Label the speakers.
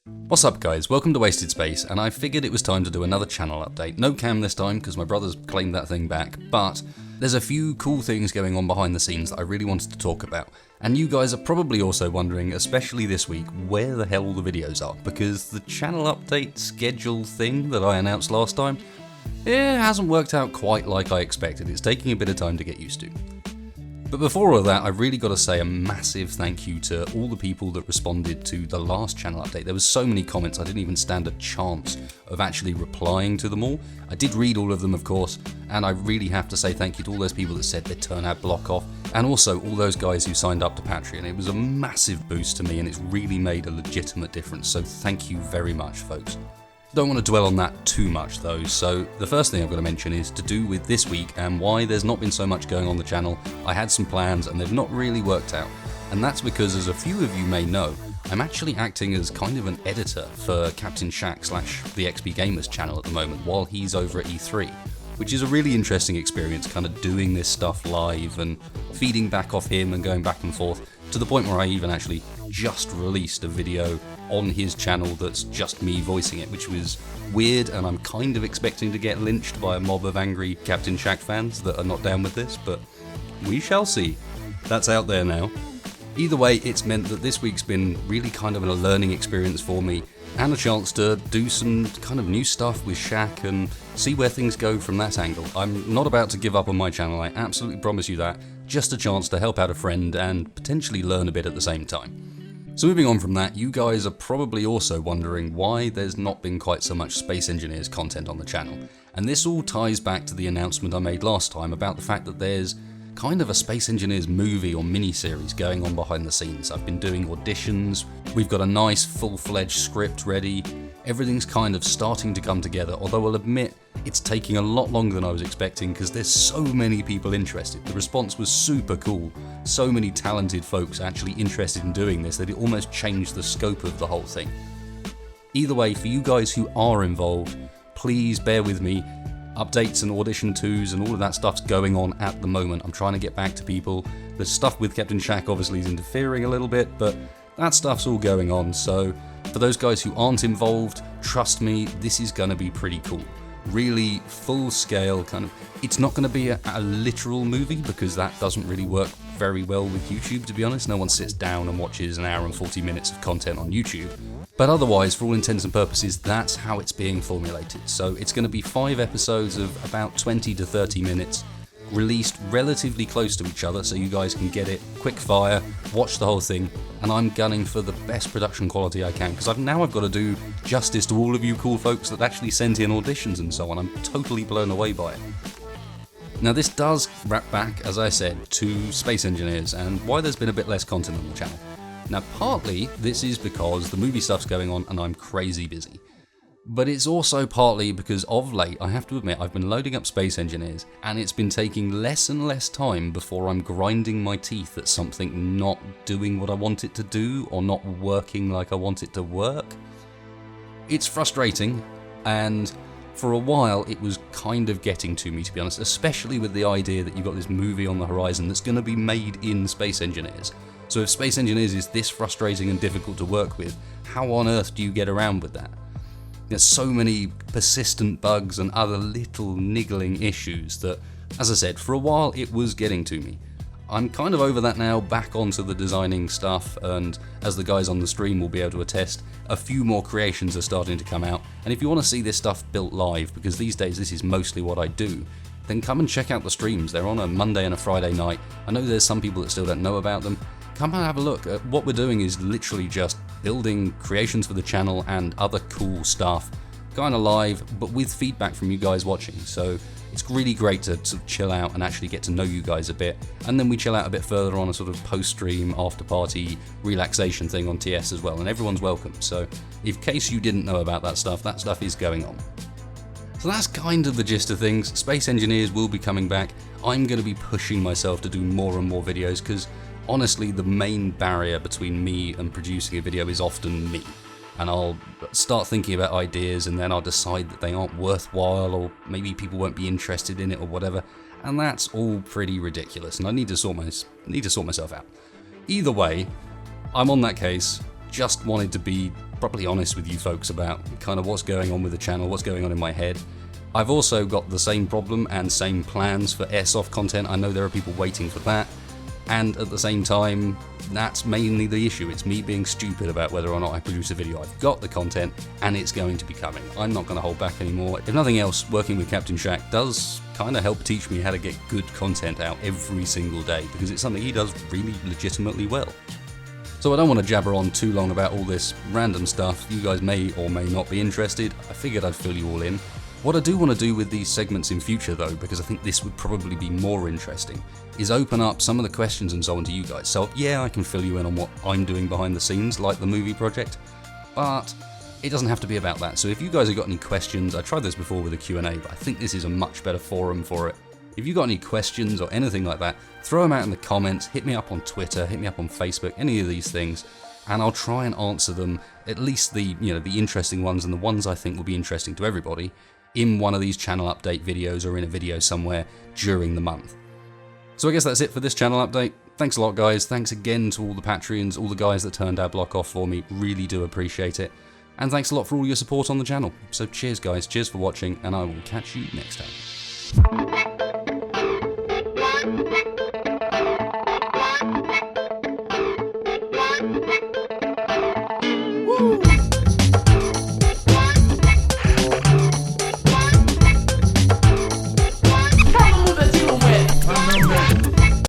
Speaker 1: What's up guys, welcome to Wasted Space, and I figured it was time to do another channel update. No cam this time because my brother's claimed that thing back, but there's a few cool things going on behind the scenes that I really wanted to talk about. And you guys are probably also wondering, especially this week, where the hell the videos are, because the channel update schedule thing that I announced last time, it hasn't worked out quite like I expected. It's taking a bit of time to get used to. But before all that, I've really got to say a massive thank you to all the people that responded to the last channel update. There was so many comments, I didn't even stand a chance of actually replying to them all. I did read all of them, of course, and I really have to say thank you to all those people that said they'd turn ad block off, and also all those guys who signed up to Patreon. It was a massive boost to me, and it's really made a legitimate difference, so thank you very much, folks. Don't want to dwell on that too much though, so the first thing I've got to mention is to do with this week and why there's not been so much going on the channel. I had some plans and they've not really worked out, and that's because, as a few of you may know, I'm actually acting as kind of an editor for CaptainShack / the XP Gamers channel at the moment while he's over at E3, which is a really interesting experience, kind of doing this stuff live and feeding back off him and going back and forth, to the point where I even actually just released a video on his channel that's just me voicing it, which was weird, and I'm kind of expecting to get lynched by a mob of angry CaptainShack fans that are not down with this, but we shall see. That's out there now. Either way, it's meant that this week's been really kind of a learning experience for me, and a chance to do some kind of new stuff with Shaq and see where things go from that angle. I'm not about to give up on my channel, I absolutely promise you that. Just a chance to help out a friend and potentially learn a bit at the same time. So moving on from that, you guys are probably also wondering why there's not been quite so much Space Engineers content on the channel. And this all ties back to the announcement I made last time about the fact that there's kind of a Space Engineers movie or mini-series going on behind the scenes. I've been doing auditions, we've got a nice full-fledged script ready, everything's kind of starting to come together, although I'll admit it's taking a lot longer than I was expecting because there's so many people interested. The response was super cool, so many talented folks actually interested in doing this that it almost changed the scope of the whole thing. Either way, for you guys who are involved, please bear with me. Updates and audition 2s and all of that stuff's going on at the moment. I'm trying to get back to people. The stuff with CaptainShack obviously is interfering a little bit, but that stuff's all going on, so for those guys who aren't involved, trust me, this is going to be pretty cool. Really full scale kind of, it's not going to be a literal movie because that doesn't really work very well with YouTube, to be honest. No one sits down and watches an hour and 40 minutes of content on YouTube. But otherwise, for all intents and purposes, that's how it's being formulated. So it's going to be 5 episodes of about 20 to 30 minutes, released relatively close to each other so you guys can get it quick fire, watch the whole thing, and I'm gunning for the best production quality I can because now I've got to do justice to all of you cool folks that actually sent in auditions and so on. I'm totally blown away by it. Now this does wrap back, as I said, to Space Engineers and why there's been a bit less content on the channel. Now partly this is because the movie stuff's going on and I'm crazy busy. But it's also partly because of late, I have to admit, I've been loading up Space Engineers and it's been taking less and less time before I'm grinding my teeth at something not doing what I want it to do or not working like I want it to work. It's frustrating, and for a while it was kind of getting to me, to be honest, especially with the idea that you've got this movie on the horizon that's going to be made in Space Engineers. So if Space Engineers is this frustrating and difficult to work with, how on earth do you get around with that? There's so many persistent bugs and other little niggling issues that, as I said, for a while it was getting to me. I'm kind of over that now, back onto the designing stuff, and as the guys on the stream will be able to attest, a few more creations are starting to come out. And if you want to see this stuff built live, because these days this is mostly what I do, then come and check out the streams. They're on a Monday and a Friday night. I know there's some people that still don't know about them. Come and have a look. What we're doing is literally just building creations for the channel and other cool stuff, kind of live, but with feedback from you guys watching. So it's really great to sort of chill out and actually get to know you guys a bit. And then we chill out a bit further on a sort of post-stream, after-party relaxation thing on TS as well, and everyone's welcome. So in case you didn't know about that stuff is going on. So that's kind of the gist of things. Space Engineers will be coming back. I'm going to be pushing myself to do more and more videos because honestly, the main barrier between me and producing a video is often me. And I'll start thinking about ideas and then I'll decide that they aren't worthwhile or maybe people won't be interested in it or whatever. And that's all pretty ridiculous and I need to sort myself out. Either way, I'm on that case. Just wanted to be properly honest with you folks about kind of what's going on with the channel, what's going on in my head. I've also got the same problem and same plans for airsoft content. I know there are people waiting for that, and at the same time, that's mainly the issue. It's me being stupid about whether or not I produce a video. I've got the content, and it's going to be coming. I'm not going to hold back anymore. If nothing else, working with CaptainShack does kind of help teach me how to get good content out every single day, because it's something he does really legitimately well. So I don't want to jabber on too long about all this random stuff. You guys may or may not be interested. I figured I'd fill you all in. What I do want to do with these segments in future though, because I think this would probably be more interesting, is open up some of the questions and so on to you guys. So yeah, I can fill you in on what I'm doing behind the scenes, like the movie project, but it doesn't have to be about that. So if you guys have got any questions, I tried this before with a Q&A, but I think this is a much better forum for it. If you've got any questions or anything like that, throw them out in the comments, hit me up on Twitter, hit me up on Facebook, any of these things, and I'll try and answer them, at least the interesting ones and the ones I think will be interesting to everybody, in one of these channel update videos or in a video somewhere during the month. So I guess that's it for this channel update. Thanks a lot, guys. Thanks again to all the Patreons, all the guys that turned our block off for me. Really do appreciate it. And thanks a lot for all your support on the channel. So cheers, guys. Cheers for watching, and I will catch you next time. Woo!